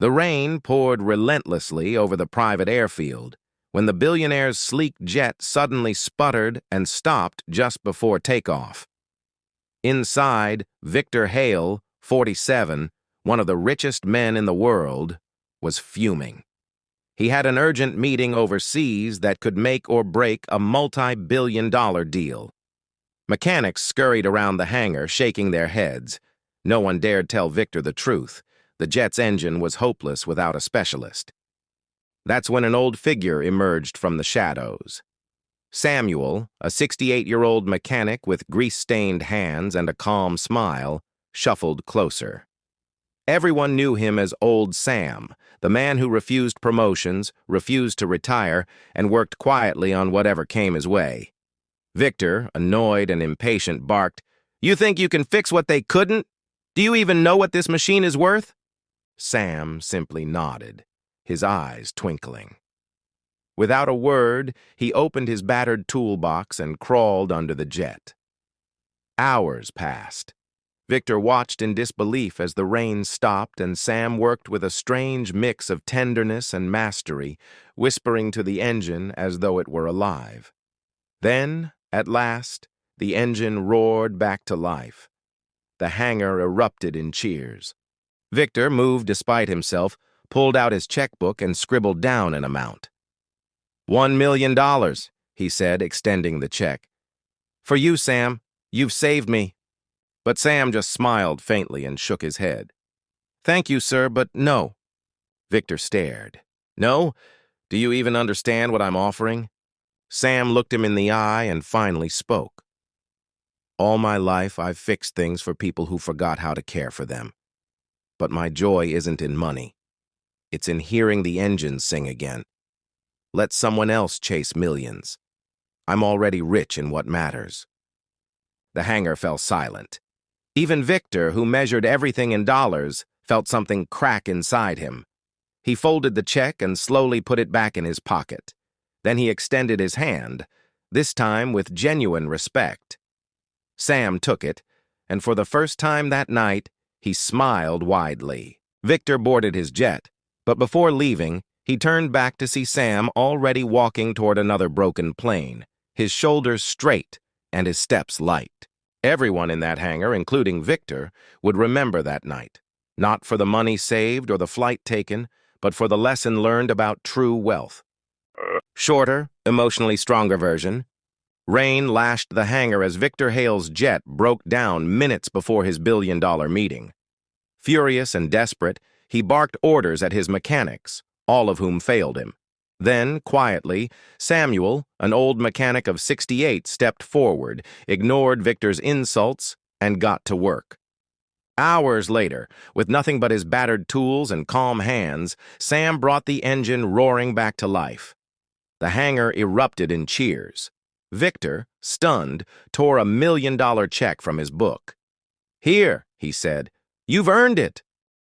The rain poured relentlessly over the private airfield when the billionaire's sleek jet suddenly sputtered and stopped just before takeoff. Inside, Victor Hale, 47, one of the richest men in the world, was fuming. He had an urgent meeting overseas that could make or break a multi-billion-dollar deal. Mechanics scurried around the hangar, shaking their heads. No one dared tell Victor the truth. The jet's engine was hopeless without a specialist. That's when an old figure emerged from the shadows. Samuel, a 68-year-old mechanic with grease-stained hands and a calm smile, shuffled closer. Everyone knew him as Old Sam, the man who refused promotions, refused to retire, and worked quietly on whatever came his way. Victor, annoyed and impatient, barked, "You think you can fix what they couldn't? Do you even know what this machine is worth?" Sam simply nodded, his eyes twinkling. Without a word, he opened his battered toolbox and crawled under the jet. Hours passed. Victor watched in disbelief as the rain stopped and Sam worked with a strange mix of tenderness and mastery, whispering to the engine as though it were alive. Then, at last, the engine roared back to life. The hangar erupted in cheers. Victor, moved despite himself, pulled out his checkbook and scribbled down an amount. $1 million, he said, extending the check. "For you, Sam. You've saved me." But Sam just smiled faintly and shook his head. "Thank you, sir, but no." Victor stared. "No? Do you even understand what I'm offering?" Sam looked him in the eye and finally spoke. "All my life I've fixed things for people who forgot how to care for them. But my joy isn't in money. It's in hearing the engines sing again. Let someone else chase millions. I'm already rich in what matters." The hangar fell silent. Even Victor, who measured everything in dollars, felt something crack inside him. He folded the check and slowly put it back in his pocket. Then he extended his hand, this time with genuine respect. Sam took it, and for the first time that night, he smiled widely. Victor boarded his jet, but before leaving, he turned back to see Sam already walking toward another broken plane, his shoulders straight and his steps light. Everyone in that hangar, including Victor, would remember that night, not for the money saved or the flight taken, but for the lesson learned about true wealth. Shorter, emotionally stronger version. Rain lashed the hangar as Victor Hale's jet broke down minutes before his billion-dollar meeting. Furious and desperate, he barked orders at his mechanics, all of whom failed him. Then, quietly, Samuel, an old mechanic of 68, stepped forward, ignored Victor's insults, and got to work. Hours later, with nothing but his battered tools and calm hands, Sam brought the engine roaring back to life. The hangar erupted in cheers. Victor, stunned, tore $1 million check from his book. "Here," he said, "you've earned it."